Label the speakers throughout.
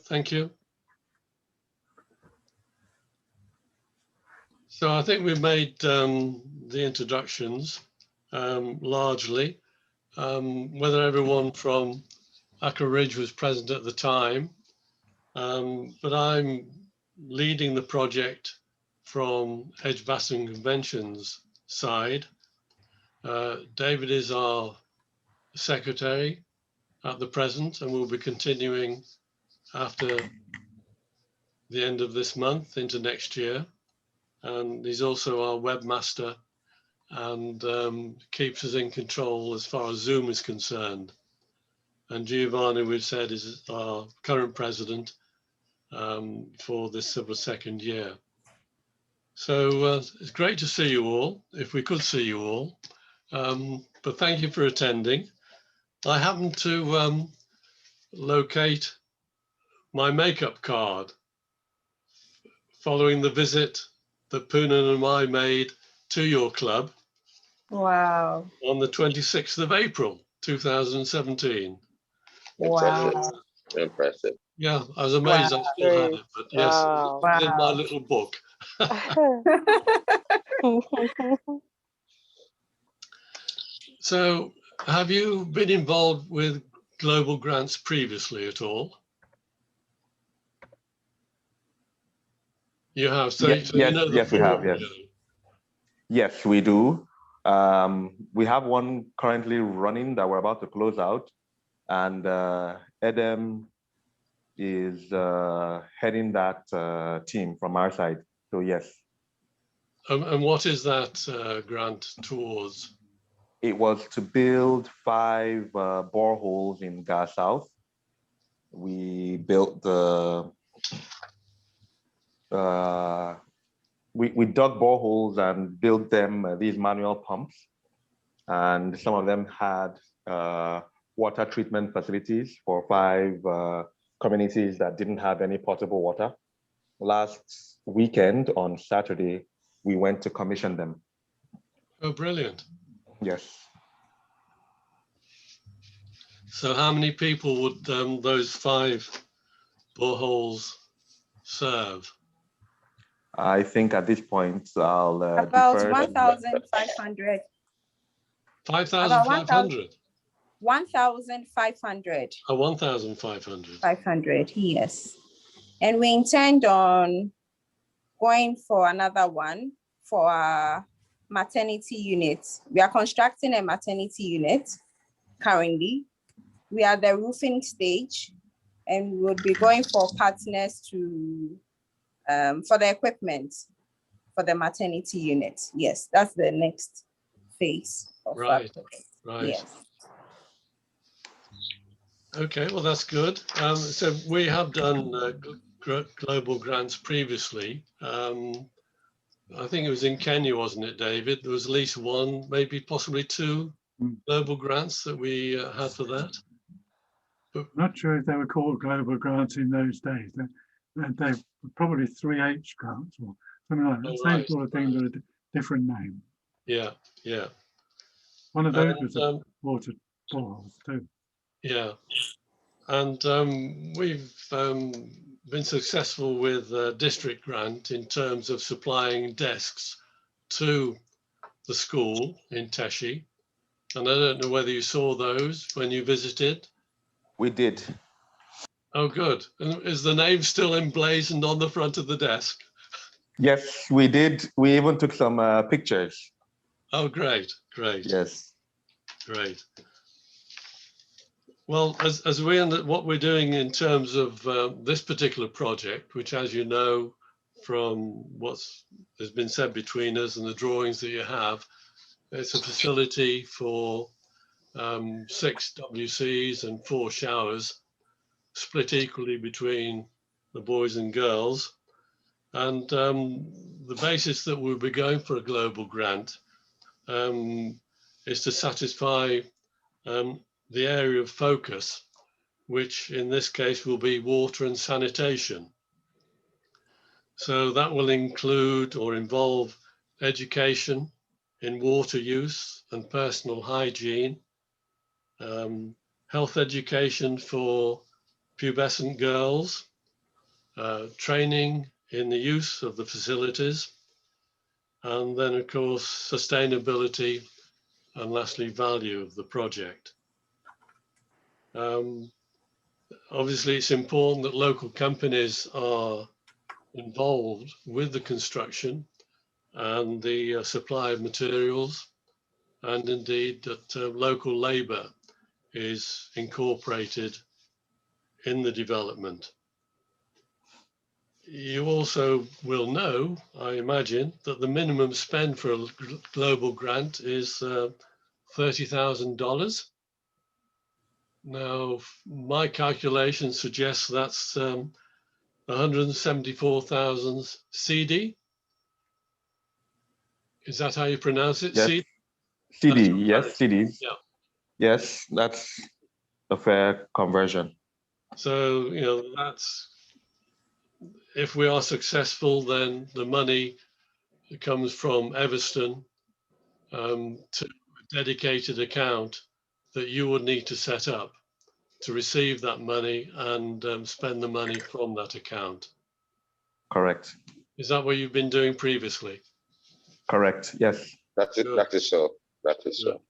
Speaker 1: Thank you. So I think we've made the introductions largely. Whether everyone from Accra Ridge was present at the time, but I'm leading the project from Edgbaston Convention's side. David is our secretary at the present and will be continuing after the end of this month into next year. And he's also our webmaster and keeps us in control as far as Zoom is concerned. And Giovanni, we've said, is our current president for this sort of second year. So it's great to see you all, if we could see you all. But thank you for attending. I happened to locate my makeup card following the visit that Poonan and I made to your club.
Speaker 2: Wow.
Speaker 1: On the 26th of April, 2017.
Speaker 2: Wow.
Speaker 3: Impressive.
Speaker 1: Yeah, I was amazed I still had it, but yes, it's in my little book. So have you been involved with global grants previously at all? You have, so,
Speaker 4: yes,
Speaker 1: so you know
Speaker 4: yes, we have, yes. Yes, we do. We have one currently running that we're about to close out, and Edem is heading that team from our side, so yes.
Speaker 1: And what is that grant towards?
Speaker 4: It was to build 5 boreholes in Ga South. We built the we dug boreholes and built them these manual pumps, and some of them had water treatment facilities for 5 communities that didn't have any potable water. Last weekend on Saturday, we went to commission them.
Speaker 1: Oh, brilliant.
Speaker 4: Yes.
Speaker 1: So how many people would those 5 boreholes serve?
Speaker 4: I think at this point, I'll
Speaker 2: about 1,500.
Speaker 1: 5,500?
Speaker 2: 1,500.
Speaker 1: Oh, 1,500.
Speaker 2: 500, yes. And we intend on going for another one for a maternity unit. We are constructing a maternity unit currently. We are at the roofing stage, and we would be going for partners to for the equipment for the maternity unit. Yes, that's the next phase of
Speaker 1: Right,
Speaker 2: that.
Speaker 1: right.
Speaker 2: Yes.
Speaker 1: Okay, well, that's good. So we have done global grants previously. I think it was in Kenya, wasn't it, David? There was at least 1, maybe possibly 2 global grants that we had for that.
Speaker 5: But not sure if they were called global grants in those days. They were probably 3H grants or something like that.
Speaker 1: Oh,
Speaker 5: Same
Speaker 1: right,
Speaker 5: sort of thing, but a different name.
Speaker 1: Yeah, yeah.
Speaker 5: One of those was a water boreholes too.
Speaker 1: Yeah, and we've been successful with district grant in terms of supplying desks to the school in Teshie. And I don't know whether you saw those when you visited.
Speaker 4: We did.
Speaker 1: Oh, good. And is the name still emblazoned on the front of the desk?
Speaker 4: Yes, we did. We even took some pictures.
Speaker 1: Oh, great, great.
Speaker 4: Yes.
Speaker 1: Great. Well, as we end up, what we're doing in terms of this particular project, which, as you know, from what's has been said between us and the drawings that you have, it's a facility for 6 WCs and 4 showers, split equally between the boys and girls. And the basis that we'll be going for a global grant is to satisfy the area of focus, which in this case will be water and sanitation. So that will include or involve education in water use and personal hygiene, health education for pubescent girls training in the use of the facilities, and then of course sustainability, and lastly value of the project. Obviously it's important that local companies are involved with the construction and the supply of materials, and indeed that local labour is incorporated in the development. You also will know, I imagine, that the minimum spend for a global grant is $30,000. Now, my calculation suggests that's 174,000 CD. Is that how you pronounce it?
Speaker 4: Yes. CD, yes, CDs.
Speaker 1: Yeah.
Speaker 4: Yes, that's a fair conversion.
Speaker 1: So, you know, that's, if we are successful, then the money comes from Edgbaston to a dedicated account that you would need to set up to receive that money and spend the money from that account.
Speaker 4: Correct.
Speaker 1: Is that what you've been doing previously?
Speaker 4: Correct, yes.
Speaker 3: That's it.
Speaker 1: Good.
Speaker 3: That is so. That is so.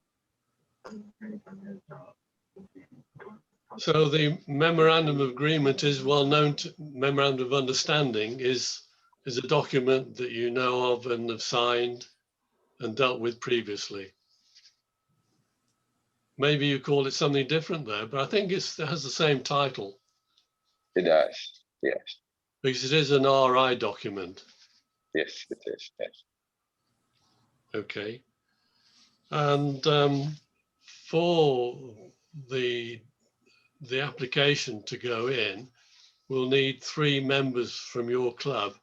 Speaker 1: So the memorandum of agreement is well known to, memorandum of understanding is a document that you know of and have signed and dealt with previously. Maybe you call it something different there, but I think it has the same title.
Speaker 3: It does. Yes.
Speaker 1: Because it is an RI document.
Speaker 3: Yes, it is. Yes.
Speaker 1: Okay. And for the application to go in, we'll need 3 members from your club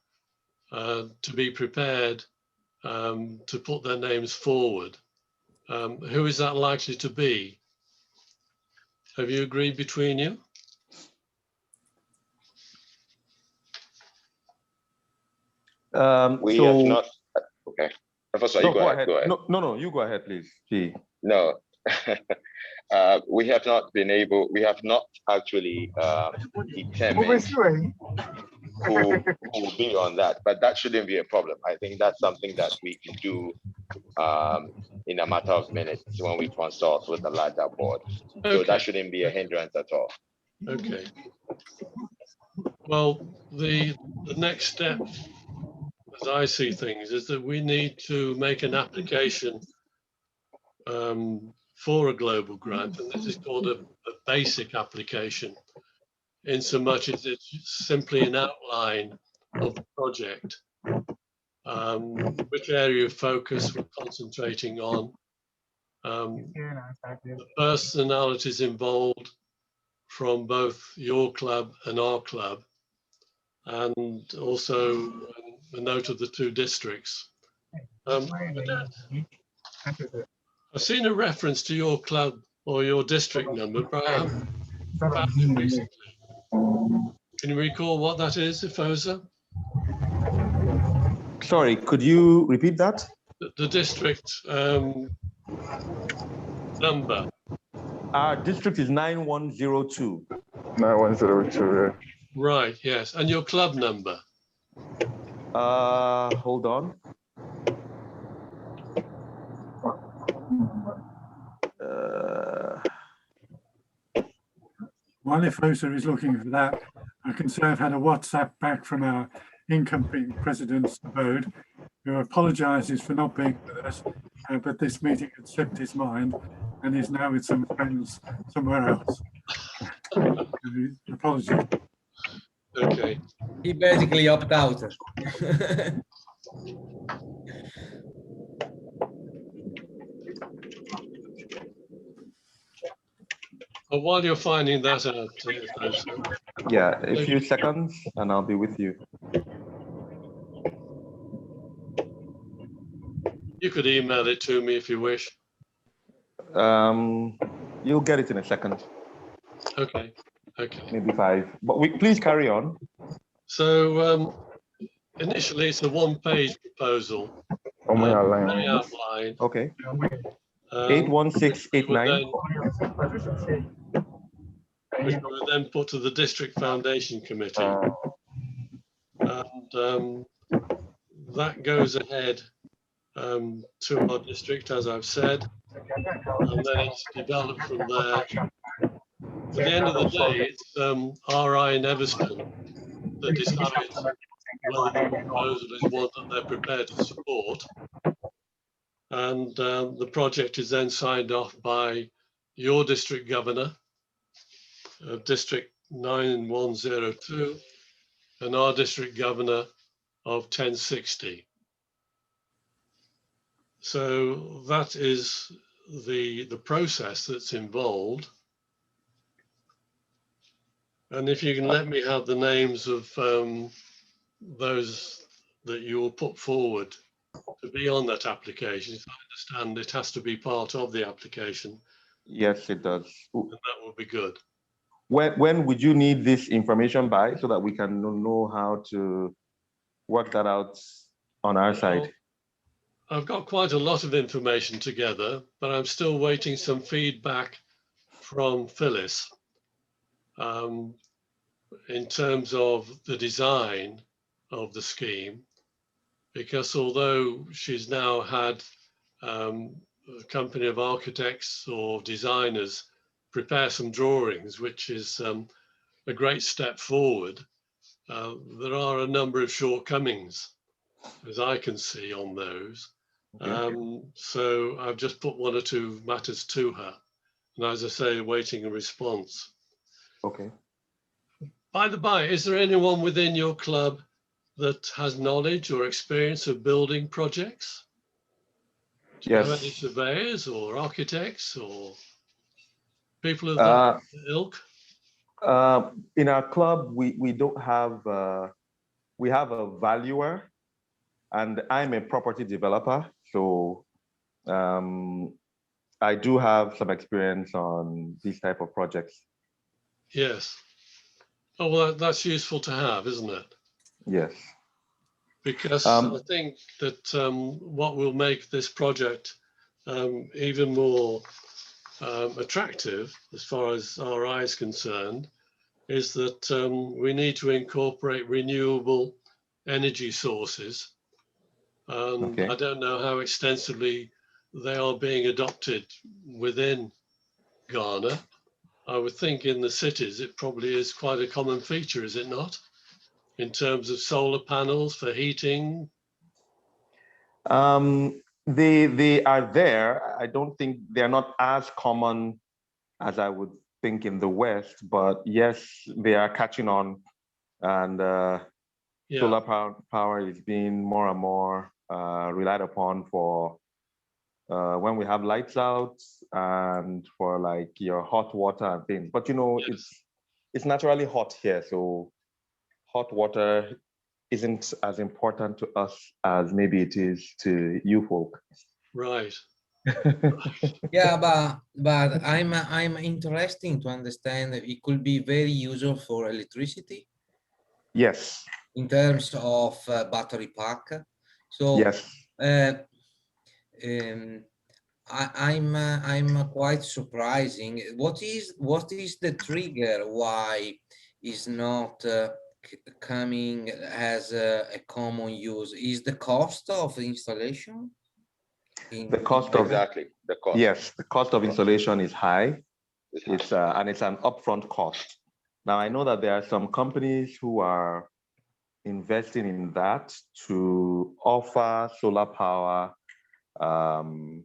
Speaker 1: to be prepared to put their names forward. Who is that likely to be? Have you agreed between you?
Speaker 3: We have not. Okay. Professor, you go ahead. Go ahead.
Speaker 4: No, you go ahead, please.
Speaker 3: No. We have not been able, we have not actually determined who will be on that, but that shouldn't be a problem. I think that's something that we can do in a matter of minutes when we consult with the larger board.
Speaker 1: Okay.
Speaker 3: So that shouldn't be a hindrance at all.
Speaker 1: Okay. Well, the next step, as I see things, is that we need to make an application for a global grant, and this is called a basic application, in so much as it's simply an outline of the project, which area of focus we're concentrating on, the personalities involved from both your club and our club, and also a note of the 2 districts. I've seen a reference to your club or your district number, but I haven't found it recently. Can you recall what that is, Ifosa?
Speaker 4: Sorry, could you repeat that?
Speaker 1: The district number.
Speaker 4: Our district is 9102.
Speaker 6: 9102, yeah.
Speaker 1: Right, yes. And your club number?
Speaker 4: Hold on.
Speaker 5: While Ifosa is looking for that, I can say I've had a WhatsApp back from our incoming president's abode, who apologises for not being with us, but this meeting had slipped his mind and is now with some friends somewhere else. Apologies.
Speaker 1: Okay.
Speaker 7: He basically opted out.
Speaker 1: Well, while you're finding that out,
Speaker 4: Yeah, a few seconds and I'll be with you.
Speaker 1: you could email it to me if you wish.
Speaker 4: You'll get it in a second.
Speaker 1: Okay. Okay.
Speaker 4: Maybe 5. But please carry on.
Speaker 1: So initially, it's a 1-page proposal. Very outline.
Speaker 4: Okay. 81689.
Speaker 1: Which we then put to the district foundation committee. that goes ahead to our district, as I've said, and then it's developed from there. At the end of the day, it's RI in Edgbaston that decides whether the proposal is one that they're prepared to support. And the project is then signed off by your district governor, District 9102, and our district governor of 1060. So that is the process that's involved. And if you can let me have the names of those that you will put forward to be on that application. If I understand, it has to be part of the application.
Speaker 4: Yes, it does.
Speaker 1: And that would be good.
Speaker 4: When would you need this information by so that we can know how to work that out on our side?
Speaker 1: I've got quite a lot of information together, but I'm still waiting some feedback from Phyllis in terms of the design of the scheme, because although she's now had a company of architects or designers prepare some drawings, which is a great step forward, there are a number of shortcomings, as I can see on those. Okay. So I've just put one or two matters to her, and as I say, awaiting a response.
Speaker 4: Okay.
Speaker 1: By the by, is there anyone within your club that has knowledge or experience of building projects? Do you have any surveyors or architects or people of that ilk?
Speaker 4: In our club, we don't have, we have a valuer, and I'm a property developer. So I do have some experience on these type of projects.
Speaker 1: Yes. Oh, well, that's useful to have, isn't it?
Speaker 4: Yes.
Speaker 1: Because I think that what will make this project even more attractive, as far as RI is concerned, is that we need to incorporate renewable energy sources. Okay. I don't know how extensively they are being adopted within Ghana. I would think in the cities, it probably is quite a common feature, is it not? In terms of solar panels for heating?
Speaker 4: They are there. I don't think they're not as common as I would think in the West, but yes, they are catching on, and solar power is being more and more relied upon for when we have lights out and for like your hot water and things. But you know, it's naturally hot here, so hot water isn't as important to us as maybe it is to you folk.
Speaker 1: Right.
Speaker 7: Yeah, but I'm interested to understand that it could be very useful for electricity.
Speaker 4: Yes.
Speaker 7: In terms of battery pack. So
Speaker 4: yes.
Speaker 7: I'm quite surprising. What is the trigger why is not coming as a common use? Is the cost of installation?
Speaker 4: The cost of
Speaker 3: the cost.
Speaker 4: Yes, the cost of installation is high. It's and it's an upfront cost. Now I know that there are some companies who are investing in that to offer solar power on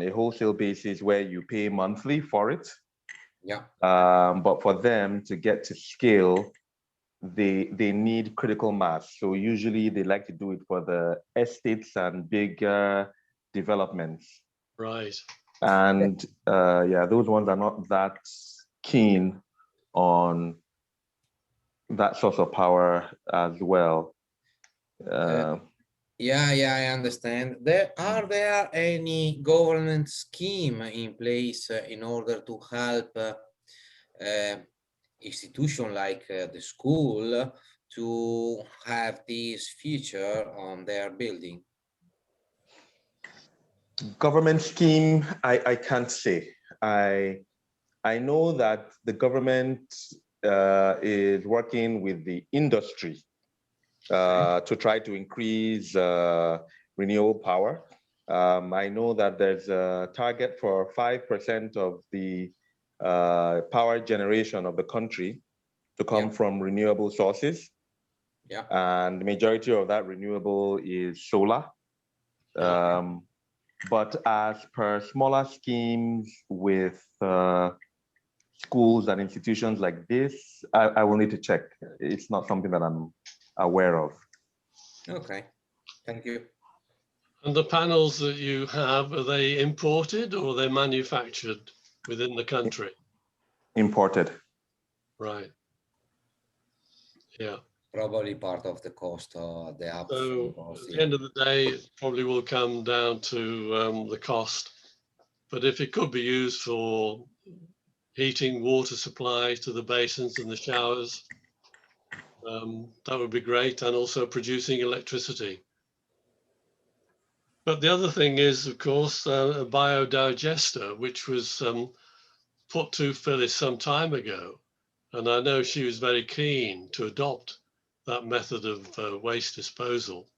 Speaker 4: a wholesale basis where you pay monthly for it.
Speaker 7: Yeah.
Speaker 4: But for them to get to scale, they need critical mass. So usually they like to do it for the estates and bigger developments.
Speaker 1: Right.
Speaker 4: And yeah, those ones are not that keen on that source of power as well.
Speaker 7: Yeah, I understand. Are there any government scheme in place in order to help institution like the school to have this feature on their building?
Speaker 4: Government scheme, I can't say. I know that the government is working with the industry to try to increase renewable power. I know that there's a target for 5% of the power generation of the country to come from renewable sources.
Speaker 7: Yeah.
Speaker 4: And the majority of that renewable is solar. But as per smaller schemes with schools and institutions like this, I will need to check. It's not something that I'm aware of.
Speaker 7: Okay, thank you.
Speaker 1: And the panels that you have, are they imported or are they manufactured within the country?
Speaker 4: Imported.
Speaker 1: Right. Yeah.
Speaker 7: Probably part of the cost of the
Speaker 1: So
Speaker 7: upfront cost.
Speaker 1: at the end of the day, it probably will come down to the cost. But if it could be used for heating water supply to the basins and the showers, that would be great. And also producing electricity. But the other thing is, of course, a biodigester, which was put to Phyllis some time ago. And I know she was very keen to adopt that method of waste disposal.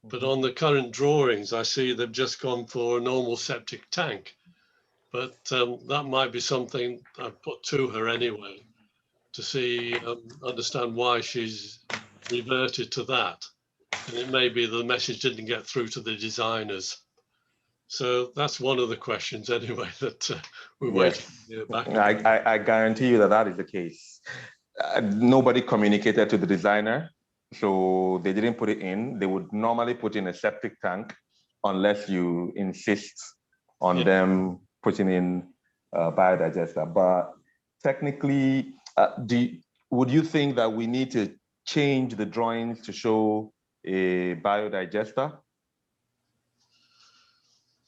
Speaker 1: But on the current drawings, I see they've just gone for a normal septic tank. But that might be something I've put to her anyway, to see, understand why she's reverted to that. And it may be the message didn't get through to the designers. So that's one of the questions anyway that we're waiting to hear back.
Speaker 4: I guarantee you that that is the case. Nobody communicated to the designer, so they didn't put it in. They would normally put in a septic tank unless you insist on them putting in a biodigester. But technically, would you think that we need to change the drawings to show a biodigester?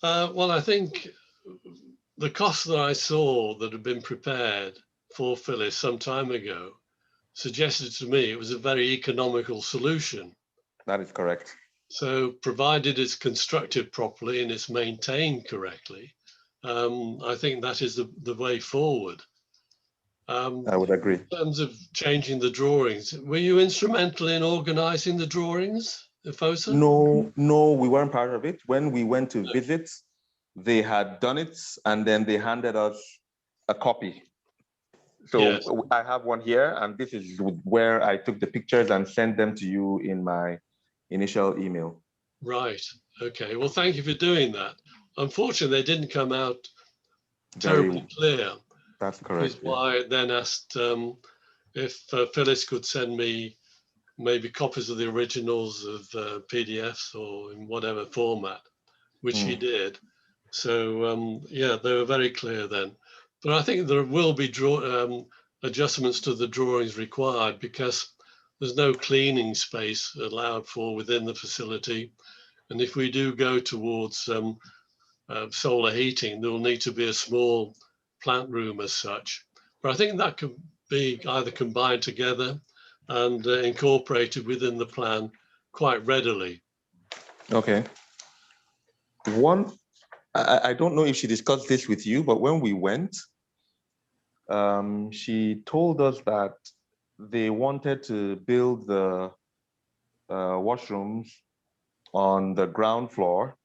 Speaker 1: Well, I think the costs that I saw that had been prepared for Phyllis some time ago suggested to me it was a very economical solution.
Speaker 4: That is correct.
Speaker 1: So provided it's constructed properly and it's maintained correctly, I think that is the way forward.
Speaker 4: I would agree.
Speaker 1: In terms of changing the drawings, were you instrumental in organizing the drawings, Ifosa?
Speaker 4: No, we weren't part of it. When we went to visit, they had done it and then they handed us a copy. So I have one here, and this is where I took the pictures and sent them to you in my initial email.
Speaker 1: Right. Okay. Well, thank you for doing that. Unfortunately, they didn't come out terribly clear.
Speaker 4: That's correct.
Speaker 1: Which is why I then asked if Phyllis could send me maybe copies of the originals of PDFs or in whatever format, which she did. So yeah, they were very clear then. But I think there will be adjustments to the drawings required because there's no cleaning space allowed for within the facility. And if we do go towards solar heating, there will need to be a small plant room as such. But I think that could be either combined together and incorporated within the plan quite readily.
Speaker 4: Okay. I don't know if she discussed this with you, but when we went, she told us that they wanted to build the washrooms on the ground floor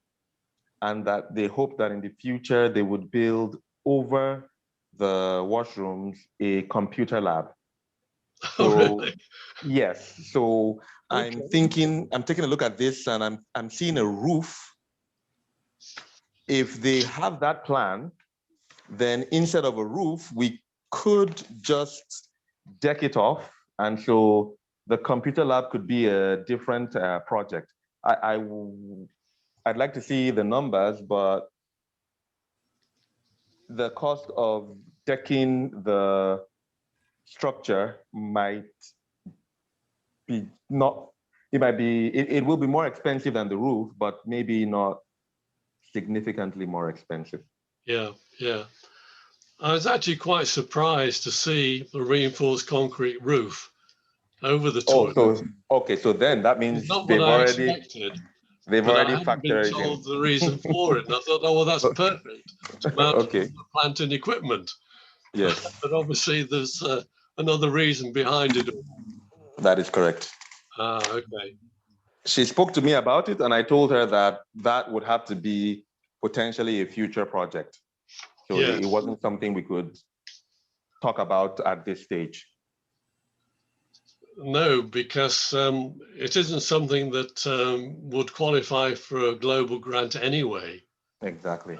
Speaker 4: and that they hoped that in the future they would build over the washrooms a computer lab. So,
Speaker 1: really?
Speaker 4: Yes. So I'm taking a look at this and I'm seeing a roof. If they have that plan, then instead of a roof, we could just deck it off. And so the computer lab could be a different project. I'd like to see the numbers, but the cost of decking the structure might be it will be more expensive than the roof, but maybe not significantly more expensive.
Speaker 1: Yeah, yeah. I was actually quite surprised to see the reinforced concrete roof over the toilet.
Speaker 4: So then that means
Speaker 1: it's not what I expected.
Speaker 4: They've already factored
Speaker 1: it in. I hadn't been told the reason for it. And I thought, oh, well, that's perfect. To plant and equipment.
Speaker 4: Yes.
Speaker 1: But obviously there's another reason behind it.
Speaker 4: That is correct.
Speaker 1: Okay.
Speaker 4: She spoke to me about it, and I told her that that would have to be potentially a future project. So
Speaker 1: Yes.
Speaker 4: it wasn't something we could talk about at this stage.
Speaker 1: No, because it isn't something that would qualify for a global grant anyway.
Speaker 4: Exactly.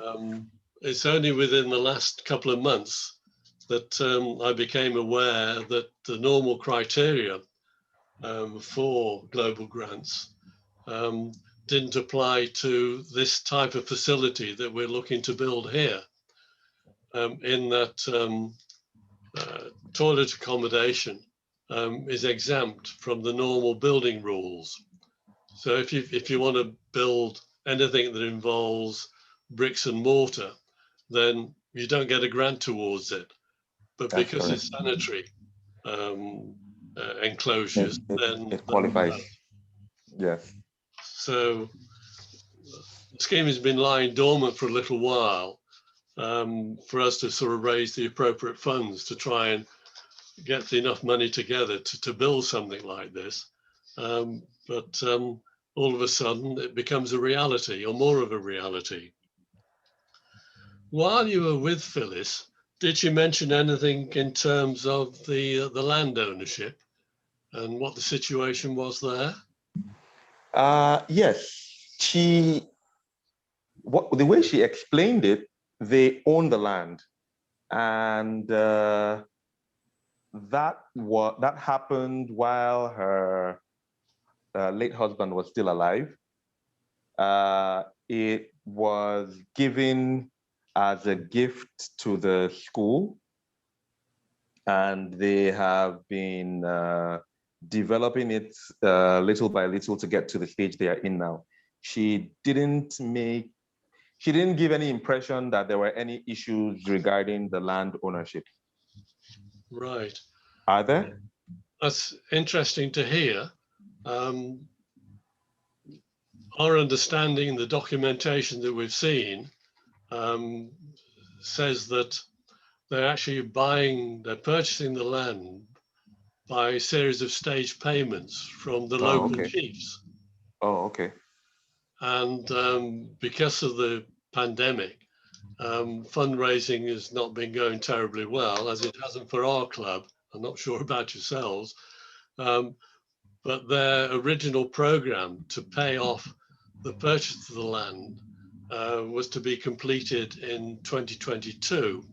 Speaker 1: It's only within the last couple of months that I became aware that the normal criteria for global grants didn't apply to this type of facility that we're looking to build here. In that toilet accommodation is exempt from the normal building rules. So if you want to build anything that involves bricks and mortar, then you don't get a grant towards it. But
Speaker 4: That's
Speaker 1: because
Speaker 4: correct.
Speaker 1: it's sanitary enclosures, then
Speaker 4: it qualifies. Yes.
Speaker 1: So the scheme has been lying dormant for a little while for us to sort of raise the appropriate funds to try and get enough money together to build something like this. But all of a sudden it becomes a reality, or more of a reality. While you were with Phyllis, did she mention anything in terms of the land ownership and what the situation was there?
Speaker 4: Yes, the way she explained it, they own the land, and that happened while her late husband was still alive. It was given as a gift to the school, and they have been developing it little by little to get to the stage they are in now. She didn't give any impression that there were any issues regarding the land ownership.
Speaker 1: Right.
Speaker 4: Are there?
Speaker 1: That's interesting to hear. Our understanding, the documentation that we've seen, says that they're purchasing the land by a series of staged payments from the local chiefs.
Speaker 4: Oh, okay.
Speaker 1: And because of the pandemic, fundraising has not been going terribly well, as it hasn't for our club. I'm not sure about yourselves, but their original program to pay off the purchase of the land was to be completed in 2022.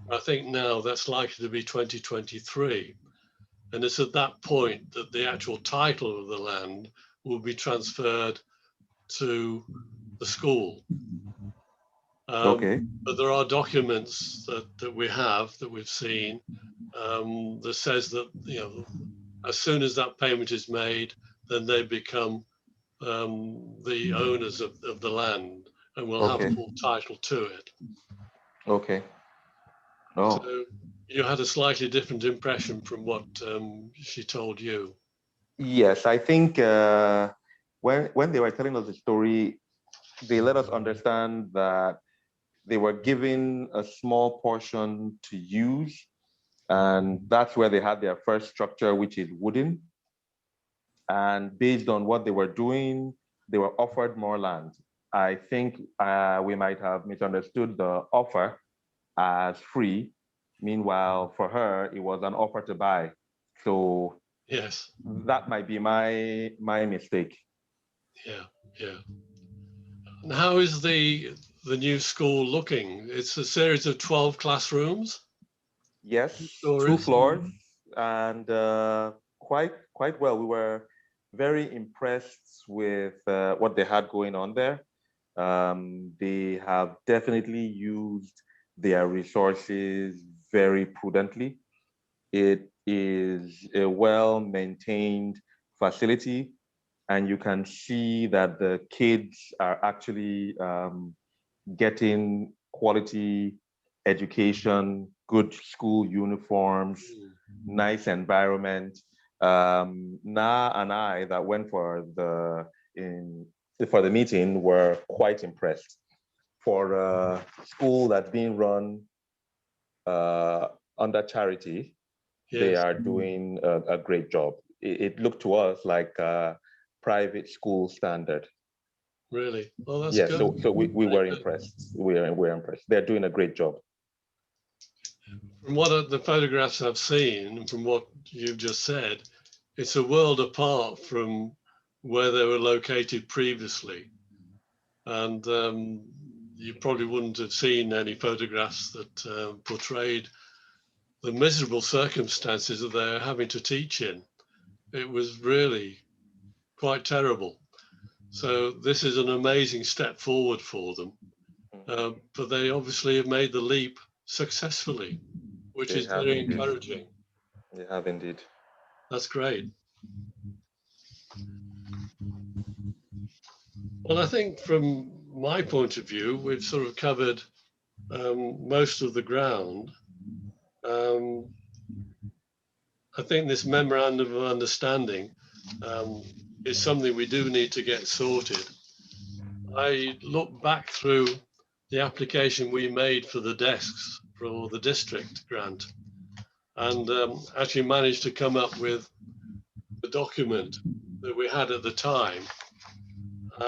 Speaker 1: I think now that's likely to be 2023. And it's at that point that the actual title of the land will be transferred to the school.
Speaker 4: Okay.
Speaker 1: But there are documents that we've seen that says that, you know, as soon as that payment is made, then they become the owners of the land and will have full title to it. Okay. Oh. So you had a slightly different impression from what she told you.
Speaker 4: Yes, I think when they were telling us the story, they let us understand that they were given a small portion to use, and that's where they had their first structure, which is wooden. And based on what they were doing, they were offered more land. I think we might have misunderstood the offer as free. Meanwhile, for her, it was an offer to buy. So
Speaker 1: yes,
Speaker 4: that might be my mistake.
Speaker 1: Yeah. And how is the new school looking? It's a series of 12 classrooms.
Speaker 4: Yes, 2 floors, and quite well. We were very impressed with what they had going on there. They have definitely used their resources very prudently. It is a well-maintained facility, and you can see that the kids are actually getting quality education, good school uniforms, nice environment. Na and I that went for the meeting were quite impressed. For a school that's being run under charity, they are doing a great job. it looked to us like a private school standard.
Speaker 1: Really? Well, that's
Speaker 4: Yeah,
Speaker 1: good.
Speaker 4: so we were impressed. We're impressed. They're doing a great job.
Speaker 1: From what the photographs I've seen, and from what you've just said, it's a world apart from where they were located previously. And you probably wouldn't have seen any photographs that portrayed the miserable circumstances that they're having to teach in. It was really quite terrible. So this is an amazing step forward for them. But they obviously have made the leap successfully, which is very encouraging.
Speaker 4: They have indeed.
Speaker 1: That's great. Well, I think from my point of view, we've sort of covered most of the ground. I think this memorandum of understanding is something we do need to get sorted. I look back through the application we made for the desks for the district grant and actually managed to come up with the document that we had at the time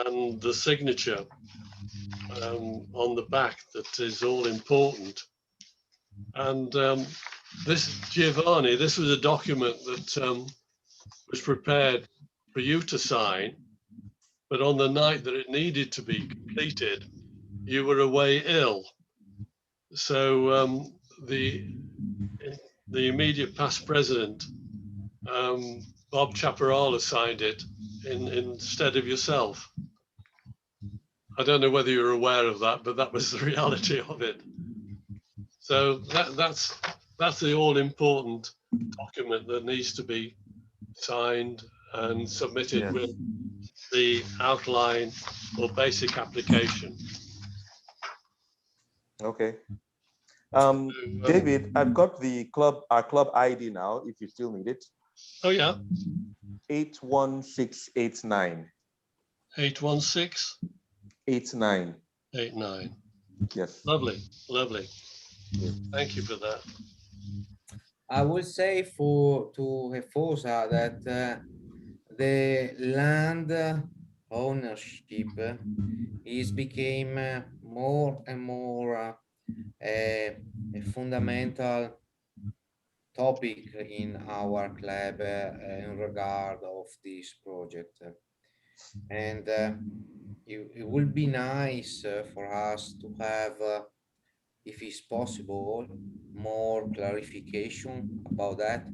Speaker 1: and the signature on the back that is all important. And this, Giovanni, this was a document that was prepared for you to sign, but on the night that it needed to be completed, you were away ill. So the immediate past president, Bob Chaparral, signed it instead of yourself. I don't know whether you're aware of that, but that was the reality of it. So that's the all-important document that needs to be signed and submitted with the outline or basic application.
Speaker 4: Okay. David, I've got our club ID now, if you still need it.
Speaker 1: Oh, yeah.
Speaker 4: 81689.
Speaker 1: 816?
Speaker 4: 89.
Speaker 1: 89.
Speaker 4: Yes.
Speaker 1: Lovely, lovely. Thank you for that.
Speaker 7: I would say to Refosa that the land ownership became more and more a fundamental topic in our club in regard of this project. And it would be nice for us to have, if it's possible, more clarification about that.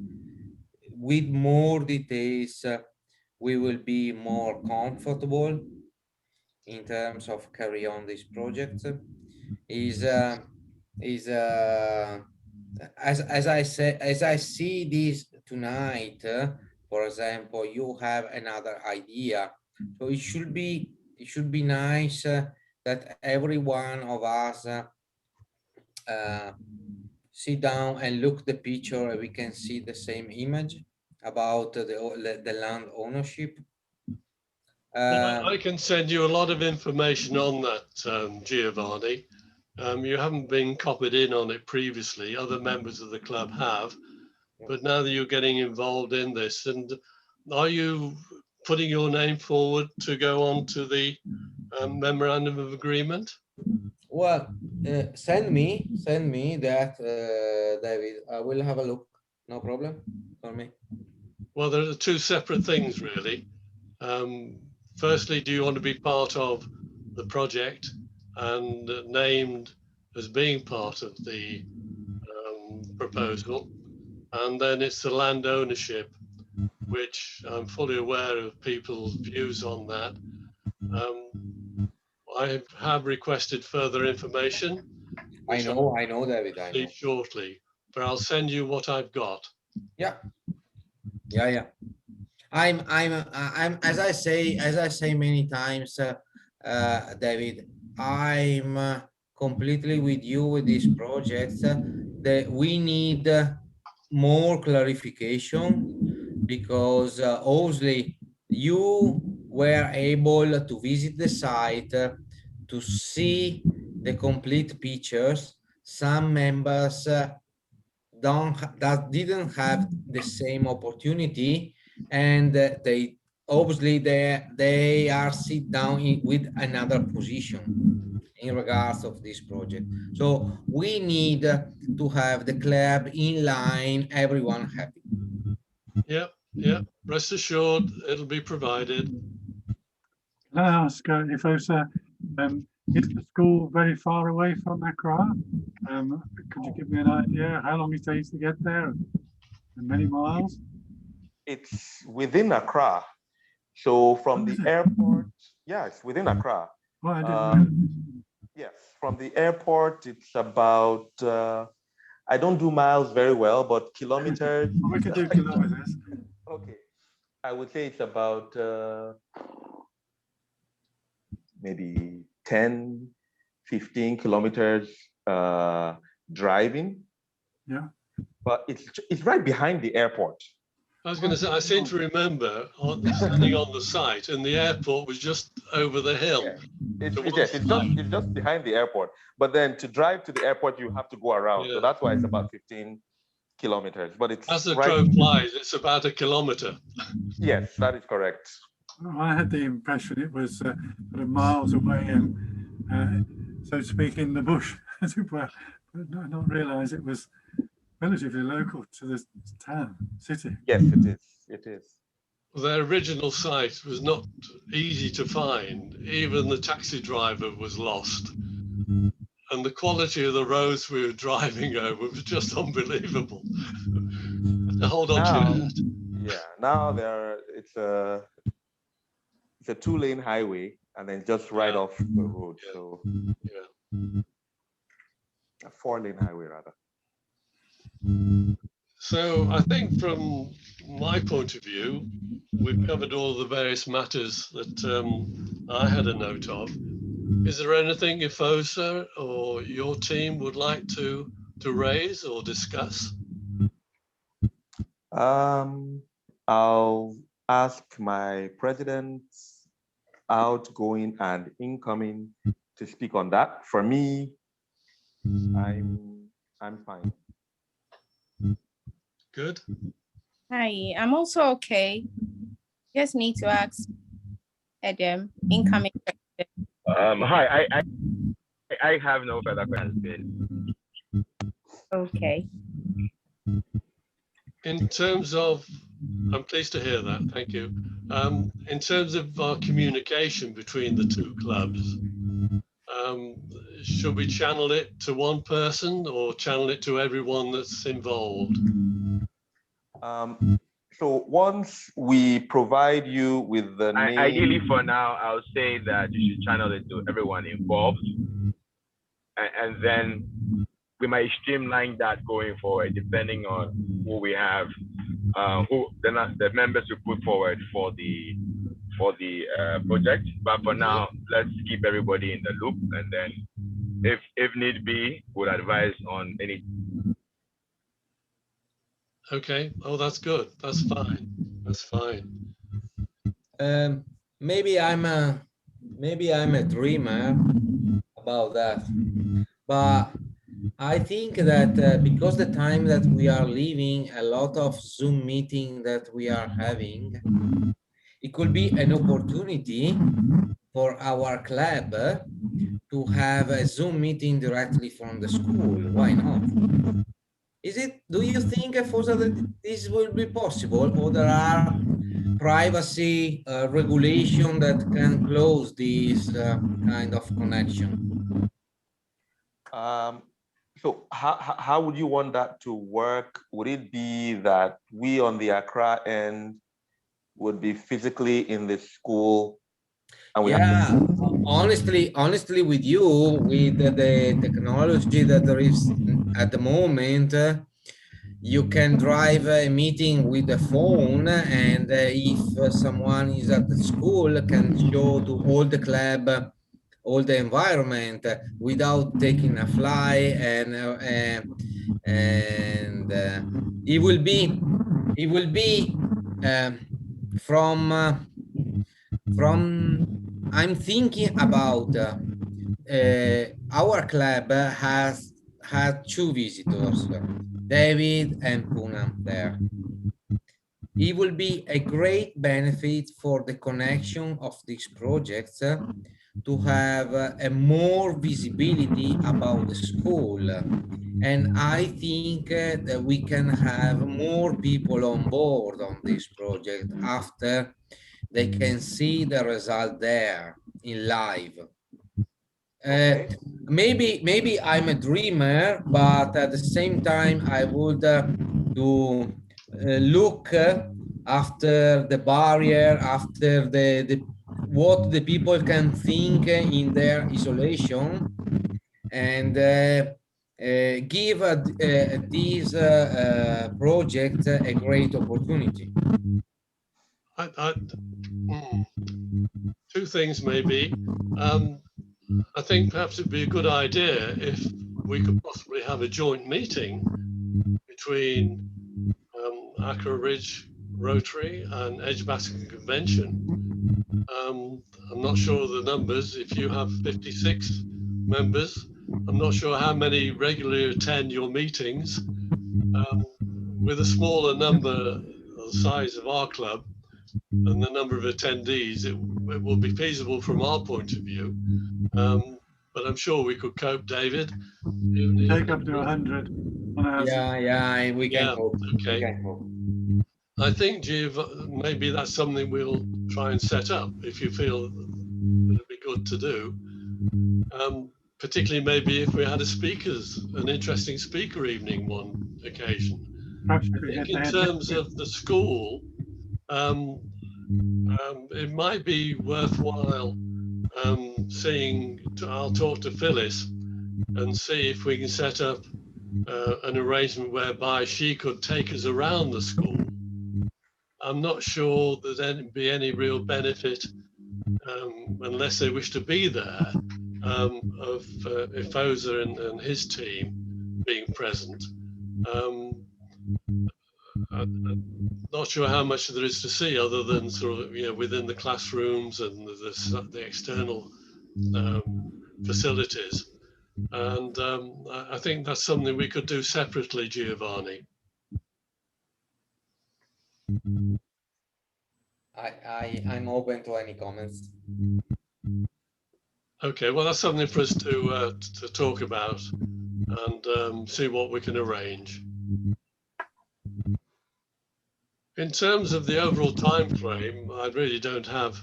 Speaker 7: With more details, we will be more comfortable in terms of carry on this project. As I see this tonight, for example, you have another idea. So it should be nice that every one of us sit down and look the picture and we can see the same image about the land ownership.
Speaker 1: Well, I can send you a lot of information on that, Giovanni. You haven't been copied in on it previously. Other members of the club have, but now that you're getting involved in this, and are you putting your name forward to go on to the memorandum of agreement?
Speaker 7: Well, send me that, David. I will have a look. No problem for me.
Speaker 1: Well, there are two separate things, really. Firstly, do you want to be part of the project and named as being part of the proposal? And then it's the land ownership, which I'm fully aware of people's views on that. I have requested further information.
Speaker 7: I know, David. I know.
Speaker 1: Shortly, but I'll send you what I've got.
Speaker 7: Yeah. I'm as I say many times, David, I'm completely with you with this project. That we need more clarification because obviously you were able to visit the site to see the complete pictures. Some members didn't have the same opportunity and they obviously they are sit down with another position in regards of this project. So we need to have the club in line, everyone happy.
Speaker 1: Yeah, yeah. Rest assured, it'll be provided.
Speaker 5: Can I ask if those, is the school very far away from Accra? Could you give me an idea how long it takes to get there and many miles?
Speaker 4: It's within Accra. So from the airport, yeah, it's within Accra.
Speaker 5: Well, I didn't know.
Speaker 4: Yes, from the airport, it's about, I don't do miles very well, but kilometers.
Speaker 5: We can do kilometers.
Speaker 4: Okay, I would say it's about maybe 10, 15 kilometers driving.
Speaker 5: Yeah.
Speaker 4: But it's right behind the airport.
Speaker 1: I was going to say, I seem to remember standing on the site, and the airport was just over the hill.
Speaker 4: Yeah. It's just behind the airport. But then to drive to the airport, you have to go around. Yeah. So that's why it's about 15 kilometers. But it's
Speaker 1: as the crow flies, it's about a kilometer.
Speaker 4: Yes, that is correct.
Speaker 5: Well, I had the impression it was sort of miles away and, so to speak, in the bush, as it were, but not realise it was relatively local to the town, city.
Speaker 4: Yes, it is. It is.
Speaker 1: Their original site was not easy to find. Even the taxi driver was lost. And the quality of the roads we were driving over was just unbelievable. Hold on to that.
Speaker 4: Yeah, now it's a 2-lane highway and then just right off the road. Yeah. So a 4-lane highway rather.
Speaker 1: So I think from my point of view, we've covered all the various matters that I had a note of. Is there anything IFOSA or your team would like to raise or discuss?
Speaker 4: I'll ask my presidents, outgoing and incoming, to speak on that. For me, I'm fine.
Speaker 1: Good.
Speaker 2: Hi, I'm also okay. Just need to ask Adam, incoming president.
Speaker 6: Hi, I have no further questions.
Speaker 2: Okay.
Speaker 1: In terms of, I'm pleased to hear that, thank you. In terms of our communication between the two clubs, should we channel it to one person or channel it to everyone that's involved?
Speaker 4: So once we provide you with the name...
Speaker 6: Ideally for now, I'll say that you should channel it to everyone involved. And then we might streamline that going forward, depending on who we have, who the members we put forward for the project. But for now, let's keep everybody in the loop, and then if need be, we'll advise on any.
Speaker 1: Okay. Oh, that's good. That's fine. That's fine.
Speaker 7: Maybe I'm a dreamer about that, but I think that because the time that we are living, a lot of Zoom meeting that we are having, it could be an opportunity for our club to have a Zoom meeting directly from the school. Why not? Do you think, Fosa, that this will be possible, or there are privacy regulation that can close this kind of connection?
Speaker 4: So how would you want that to work? Would it be that we on the Accra end would be physically in the school? And we
Speaker 7: honestly with you, with the technology that there is at the moment, you can drive a meeting with the phone, and if someone is at the school, can show to all the club all the environment without taking a fly, and it will be from I'm thinking about our club has had 2 visitors, David and Poonam there. it will be a great benefit for the connection of these projects to have a more visibility about the school. And I think that we can have more people on board on this project after they can see the result there in live. Maybe I'm a dreamer, but at the same time, I would to look after the barrier, after the what the people can think in their isolation, and give this project a great opportunity.
Speaker 1: Two things maybe. I think perhaps it'd be a good idea if we could possibly have a joint meeting between Accra Ridge Rotary and Edgbaston Convention. I'm not sure of the numbers. If you have 56 members, I'm not sure how many regularly attend your meetings. With a smaller number, the size of our club, and the number of attendees, it will be feasible from our point of view. But I'm sure we could cope, David.
Speaker 5: Take up to 100 on ours.
Speaker 7: Yeah, we can hope.
Speaker 1: Okay.
Speaker 7: We can hope.
Speaker 1: I think, maybe that's something we'll try and set up if you feel it'd be good to do. Particularly maybe if we had an interesting speaker evening one occasion. I think in terms of the school, it might be worthwhile I'll talk to Phyllis and see if we can set up an arrangement whereby she could take us around the school. I'm not sure that there'd be any real benefit, unless they wish to be there, of Ifosa and his team being present. I'm not sure how much there is to see other than sort of, within the classrooms and the external facilities. And I think that's something we could do separately, Giovanni.
Speaker 7: I'm open to any comments.
Speaker 1: Okay, well, that's something for us to talk about and see what we can arrange. In terms of the overall time frame, I really don't have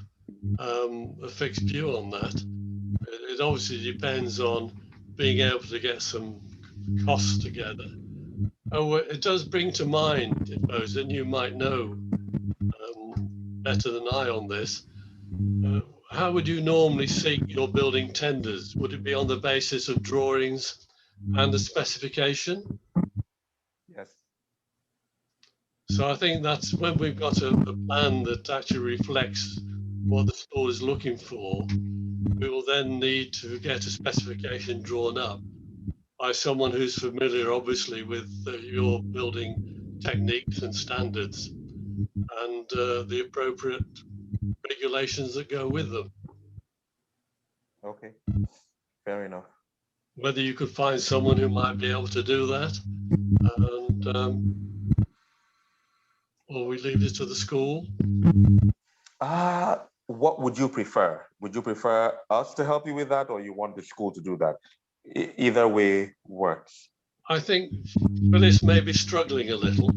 Speaker 1: a fixed view on that. It obviously depends on being able to get some costs together. Oh, it does bring to mind, I suppose, and you might know better than I on this. How would you normally seek your building tenders? Would it be on the basis of drawings and a specification?
Speaker 4: Yes.
Speaker 1: So I think that's when we've got a plan that actually reflects what the school is looking for, we will then need to get a specification drawn up by someone who's familiar, obviously, with your building techniques and standards and the appropriate regulations that go with them.
Speaker 4: Okay, fair enough.
Speaker 1: Whether you could find someone who might be able to do that, and or we leave it to the school.
Speaker 4: What would you prefer? Would you prefer us to help you with that, or you want the school to do that? Either way works.
Speaker 1: I think Phyllis may be struggling a little.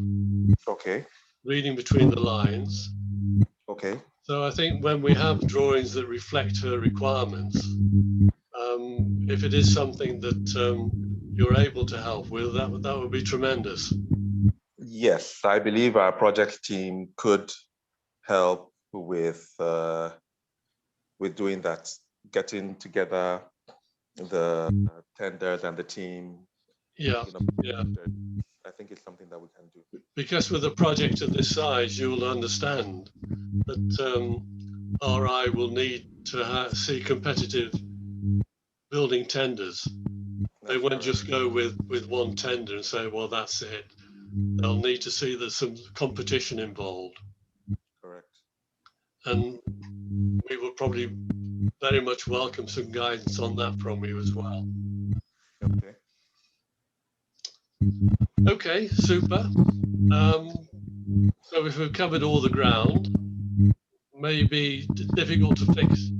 Speaker 4: Okay.
Speaker 1: Reading between the lines.
Speaker 4: Okay.
Speaker 1: So I think when we have drawings that reflect her requirements, if it is something that you're able to help with, that would be tremendous.
Speaker 4: Yes, I believe our project team could help with doing that, getting together the tenders and the team.
Speaker 1: Yeah, yeah.
Speaker 4: I think it's something that we can do.
Speaker 1: Because with a project of this size, you will understand that RI will need to see competitive building tenders. They won't just go with one tender and say, well, that's it. They'll need to see there's some competition involved.
Speaker 4: Correct.
Speaker 1: And we will probably very much welcome some guidance on that from you as well.
Speaker 4: Okay.
Speaker 1: Okay, super. So if we've covered all the ground, maybe difficult to fix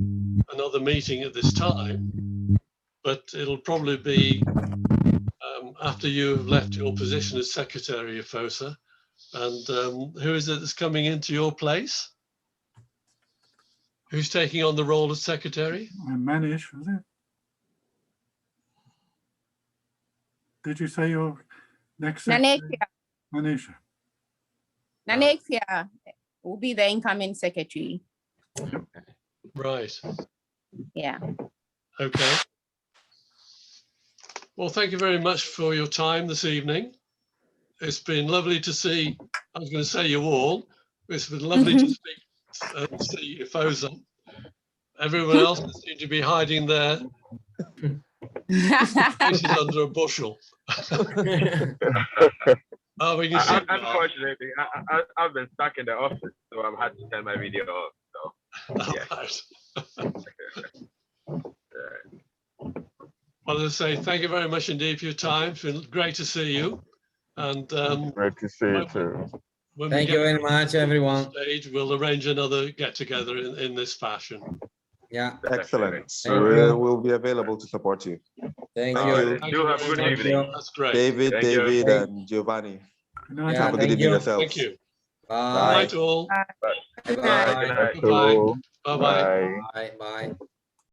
Speaker 1: another meeting at this time, but it'll probably be after you've left your position as Secretary of FOSA. And who is it that's coming into your place? Who's taking on the role of Secretary?
Speaker 5: Manish, was it? Did you say your next secretary? Manisha.
Speaker 8: Nanexia will be the incoming secretary.
Speaker 1: Right.
Speaker 8: Yeah.
Speaker 1: Okay. Well, thank you very much for your time this evening. It's been lovely to see, I was going to say you all, it's been lovely to speak and see FOSA. Everyone else seems to be hiding their faces under a bushel. Oh, we can see
Speaker 6: unfortunately, I've been stuck in the office, so I've had to turn my video off. So, yeah.
Speaker 1: Well, as I say, thank you very much indeed for your time. It's been great to see you. And
Speaker 9: great to see you too.
Speaker 7: Thank you very much, everyone.
Speaker 1: Stage, we'll arrange another get together in this fashion.
Speaker 7: Yeah.
Speaker 4: Excellent.
Speaker 7: Thank you.
Speaker 4: We'll be available to support you.
Speaker 7: Thank
Speaker 1: All
Speaker 7: you.
Speaker 1: right, thank
Speaker 6: Do
Speaker 1: you
Speaker 6: have a
Speaker 1: very
Speaker 6: good
Speaker 1: much.
Speaker 6: evening.
Speaker 1: That's great.
Speaker 4: David,
Speaker 6: Thank you.
Speaker 4: David, and Giovanni.
Speaker 5: Good night.
Speaker 7: Yeah,
Speaker 4: Have a good
Speaker 7: thank
Speaker 4: evening
Speaker 7: you.
Speaker 4: yourselves.
Speaker 1: Thank you.
Speaker 7: Bye.
Speaker 1: Night all.
Speaker 7: Bye.
Speaker 6: Good night.
Speaker 1: Bye-bye. Bye-bye.
Speaker 9: Bye.
Speaker 7: Bye. Bye.